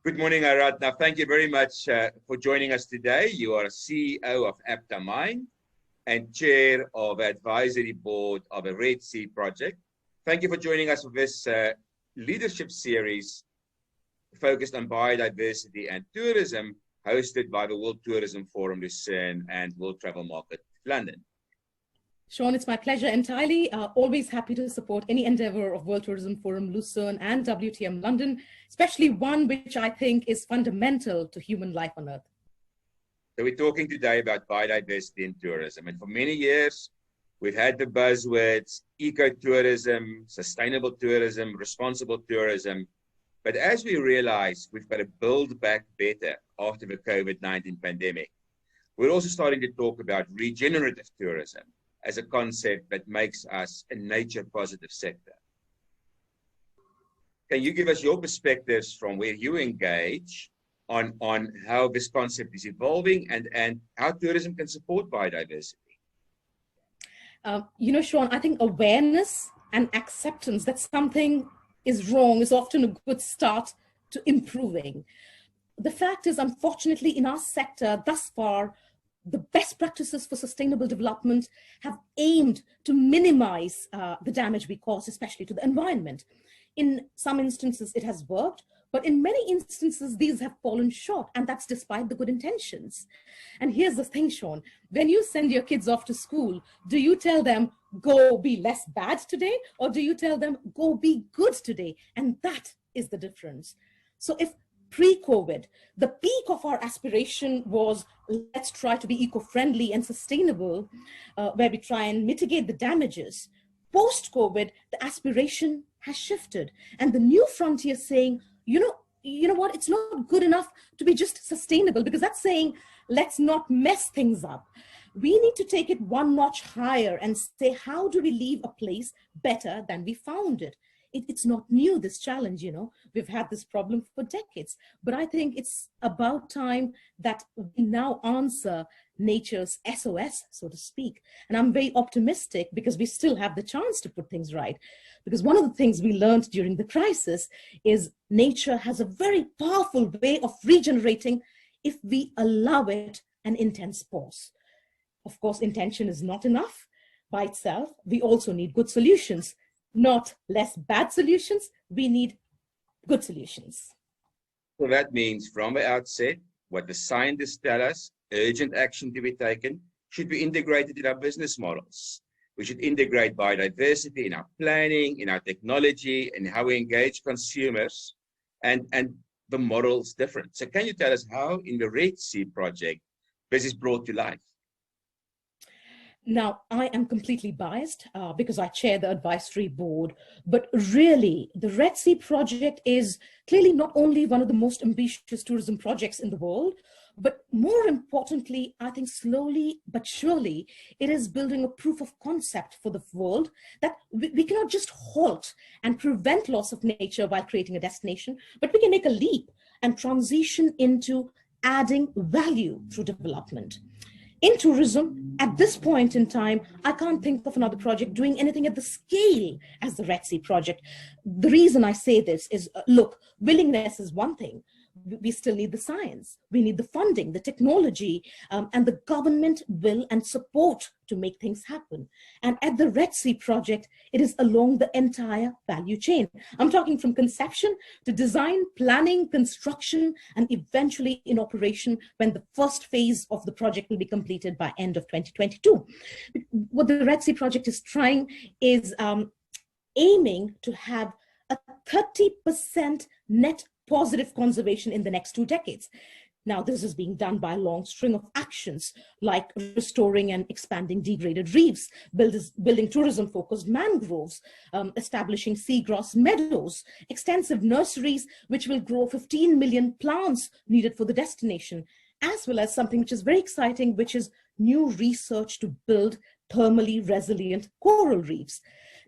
Good morning, Aradhana. Thank you very much for joining us today. You are CEO of Aptamind and Chair of Advisory Board of a Red Sea project. Thank you for joining us for this leadership series focused on biodiversity and tourism, hosted by the World Tourism Forum Lucerne and World Travel Market London. Sean, it's my pleasure entirely. Always happy to support any endeavor of World Tourism Forum Lucerne and WTM London, especially one which I think is fundamental to human life on Earth. So we're talking today about biodiversity in tourism. And for many years, we've had the buzzwords ecotourism, sustainable tourism, responsible tourism. But as we realize we've got to build back better after the COVID-19 pandemic, we're also starting to talk about regenerative tourism as a concept that makes us a nature-positive sector. Can you give us your perspectives from where you engage on how this concept is evolving and how tourism can support biodiversity? Sean, I think awareness and acceptance that something is wrong is often a good start to improving. The fact is, unfortunately, in our sector thus far, the best practices for sustainable development have aimed to minimize the damage we cause, especially to the environment. In some instances, it has worked, but in many instances, these have fallen short, and that's despite the good intentions. And here's the thing, Sean, when you send your kids off to school, do you tell them, go be less bad today, or do you tell them, go be good today? And that is the difference. So if pre-COVID, the peak of our aspiration was, let's try to be eco-friendly and sustainable, where we try and mitigate the damages. Post-COVID, the aspiration has shifted. And the new frontier is saying, you know what, it's not good enough to be just sustainable, because that's saying, let's not mess things up. We need to take it one notch higher and say, how do we leave a place better than we found it? It's not new, this challenge, we've had this problem for decades, but I think it's about time that we now answer nature's SOS, so to speak. And I'm very optimistic because we still have the chance to put things right. Because one of the things we learned during the crisis is nature has a very powerful way of regenerating if we allow it an intense pause. Of course, intention is not enough by itself. We also need good solutions. Not less bad solutions, we need good solutions. So that means from the outset, what the scientists tell us, urgent action to be taken, should be integrated in our business models. We should integrate biodiversity in our planning, in our technology, and how we engage consumers, and the model's different. So can you tell us how in the Red Sea project this is brought to life? Now, I am completely biased because I chair the advisory board, but really the Red Sea project is clearly not only one of the most ambitious tourism projects in the world, but more importantly, I think slowly but surely, it is building a proof of concept for the world that we cannot just halt and prevent loss of nature while creating a destination, but we can make a leap and transition into adding value through development. In tourism, at this point in time, I can't think of another project doing anything at the scale as the Red Sea project. The reason I say this is, look, willingness is one thing. We still need the science. We need the funding, the technology, and the government will and support to make things happen. And at the Red Sea project, it is along the entire value chain. I'm talking from conception to design, planning, construction, and eventually in operation when the first phase of the project will be completed by end of 2022. What the Red Sea project is trying is aiming to have a 30% net positive conservation in the next 2 decades. Now, this is being done by a long string of actions like restoring and expanding degraded reefs, building tourism-focused mangroves, establishing seagrass meadows, extensive nurseries which will grow 15 million plants needed for the destination, as well as something which is very exciting, which is new research to build thermally resilient coral reefs.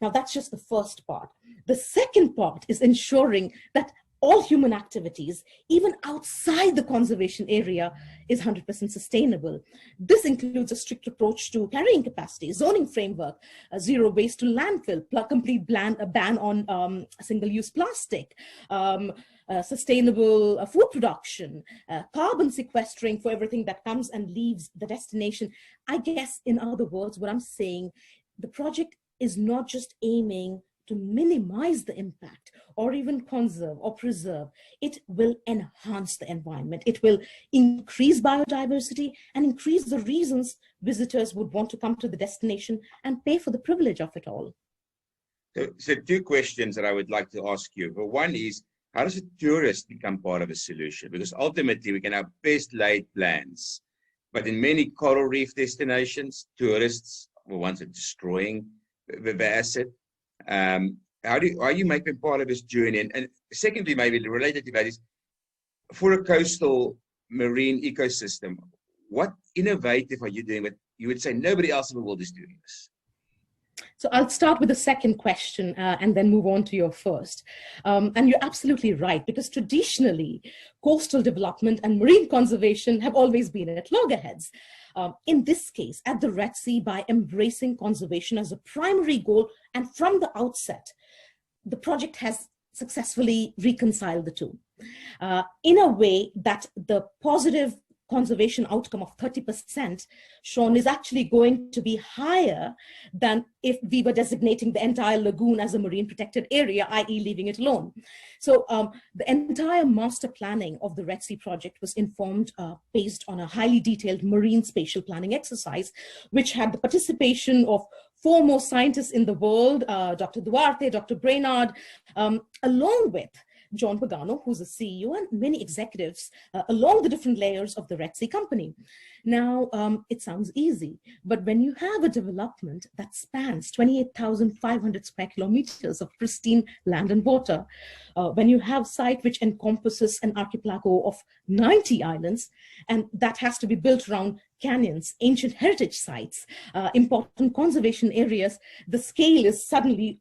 Now, that's just the first part. The second part is ensuring that all human activities, even outside the conservation area, is 100% sustainable. This includes a strict approach to carrying capacity, zoning framework, zero waste to landfill, complete ban on single-use plastic, sustainable food production, carbon sequestering for everything that comes and leaves the destination. I guess, in other words, what I'm saying, the project is not just aiming to minimize the impact or even conserve or preserve. It will enhance the environment. It will increase biodiversity and increase the reasons visitors would want to come to the destination and pay for the privilege of it all. So two questions that I would like to ask you. But one is, how does a tourist become part of a solution? Because ultimately we can have best laid plans, but in many coral reef destinations, tourists are the ones that are destroying the asset. How are you making part of this journey? And secondly, maybe related to that is, for a coastal marine ecosystem, what innovative are you doing that you would say nobody else in the world is doing this? So I'll start with the second question and then move on to your first. And you're absolutely right, because traditionally, coastal development and marine conservation have always been at loggerheads. In this case, at the Red Sea, by embracing conservation as a primary goal, and from the outset, the project has successfully reconciled the two in a way that the positive conservation outcome of 30% shown is actually going to be higher than if we were designating the entire lagoon as a marine protected area, i.e. leaving it alone. So the entire master planning of the Red Sea project was informed based on a highly detailed marine spatial planning exercise, which had the participation of foremost scientists in the world, Dr. Duarte, Dr. Brainard, along with John Pagano, who's a CEO, and many executives along the different layers of the Red Sea company. Now, it sounds easy, but when you have a development that spans 28,500 square kilometers of pristine land and water, when you have a site which encompasses an archipelago of 90 islands, and that has to be built around canyons, ancient heritage sites, important conservation areas, the scale is suddenly,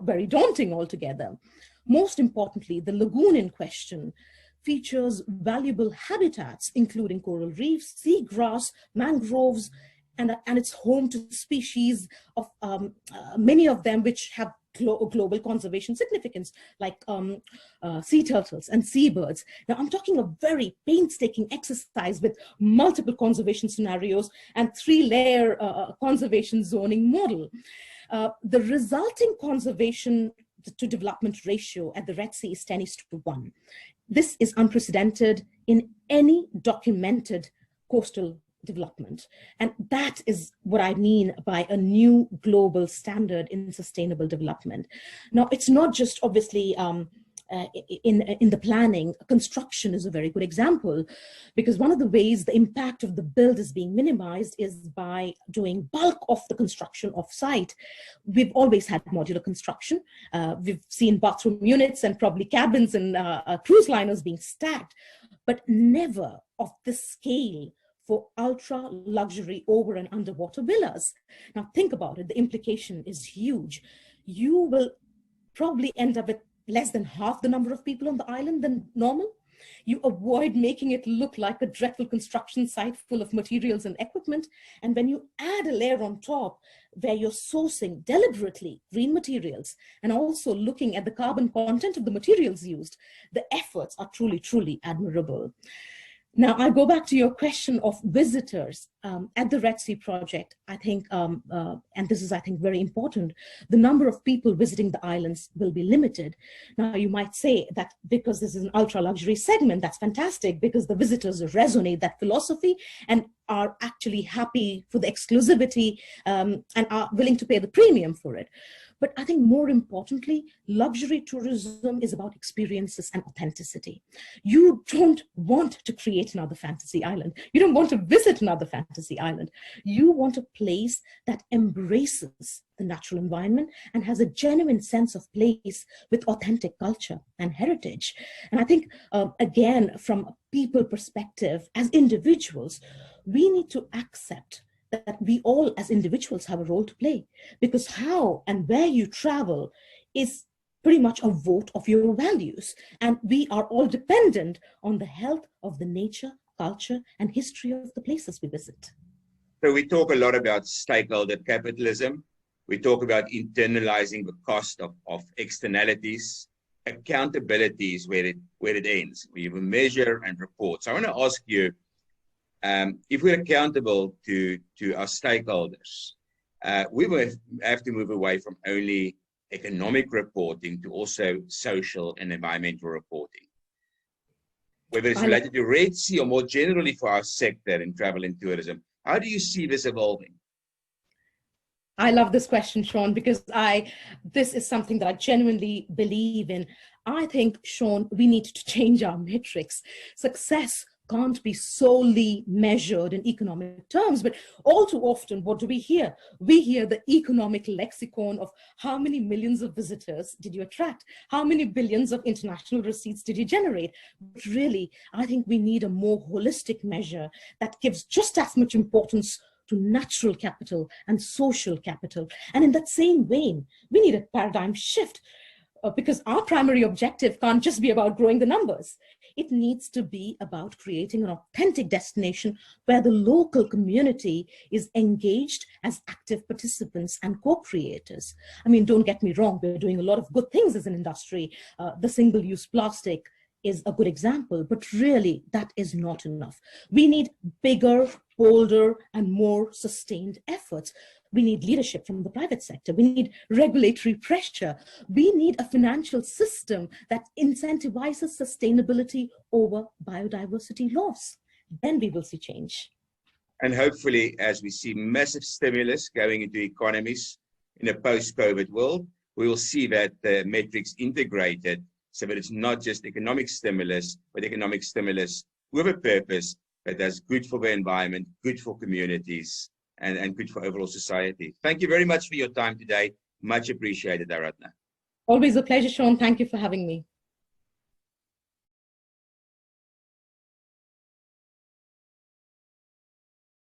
very daunting altogether. Most importantly, the lagoon in question features valuable habitats, including coral reefs, seagrass, mangroves, and it's home to species of many of them which have global conservation significance, like sea turtles and seabirds. Now, I'm talking a very painstaking exercise with multiple conservation scenarios and 3-layer conservation zoning model. The resulting conservation to development ratio at the Red Sea is 10:1. This is unprecedented in any documented coastal development. And that is what I mean by a new global standard in sustainable development. Now, it's not just obviously in the planning. Construction is a very good example, because one of the ways the impact of the build is being minimized is by doing bulk of the construction off-site. We've always had modular construction. We've seen bathroom units and probably cabins and cruise liners being stacked, but never of this scale for ultra luxury over and underwater villas. Now think about it, the implication is huge. You will probably end up with less than half the number of people on the island than normal. You avoid making it look like a dreadful construction site full of materials and equipment. And when you add a layer on top where you're sourcing deliberately green materials and also looking at the carbon content of the materials used, the efforts are truly, truly admirable. Now, I go back to your question of visitors at the Red Sea project. I think, and this is, I think, very important, the number of people visiting the islands will be limited. Now, you might say that because this is an ultra luxury segment, that's fantastic, because the visitors resonate that philosophy and are actually happy for the exclusivity and are willing to pay the premium for it. But I think more importantly, luxury tourism is about experiences and authenticity. You don't want to create another fantasy island. You don't want to visit another fantasy island. You want a place that embraces the natural environment and has a genuine sense of place with authentic culture and heritage. And I think, again, from a people perspective, as individuals, we need to accept that we all as individuals have a role to play, because how and where you travel is pretty much a vote of your values. And we are all dependent on the health of the nature, culture, and history of the places we visit. So we talk a lot about stakeholder capitalism. We talk about internalizing the cost of externalities. accountability is where it ends. We will measure and report. So I want to ask you, if we're accountable to our stakeholders, we will have to move away from only economic reporting to also social and environmental reporting. Whether it's related to Red Sea or more generally for our sector in travel and tourism, how do you see this evolving? I love this question, Sean, because this is something that I genuinely believe in. I think, Sean, we need to change our metrics. Success can't be solely measured in economic terms, but all too often, what do we hear? We hear the economic lexicon of how many millions of visitors did you attract? How many billions of international receipts did you generate? But really, I think we need a more holistic measure that gives just as much importance to natural capital and social capital. And in that same vein, we need a paradigm shift because our primary objective can't just be about growing the numbers. It needs to be about creating an authentic destination where the local community is engaged as active participants and co-creators. I mean, don't get me wrong, we're doing a lot of good things as an industry. The single-use plastic is a good example, but really that is not enough. We need bigger, bolder, and more sustained efforts. We need leadership from the private sector. We need regulatory pressure. We need a financial system that incentivizes sustainability over biodiversity loss. Then we will see change. And hopefully, as we see massive stimulus going into economies in a post-COVID world, we will see that the metrics integrated so that it's not just economic stimulus, but economic stimulus with a purpose that is good for the environment, good for communities, and good for overall society. Thank you very much for your time today. Much appreciated, Aradhana. Always a pleasure, Sean. Thank you for having me.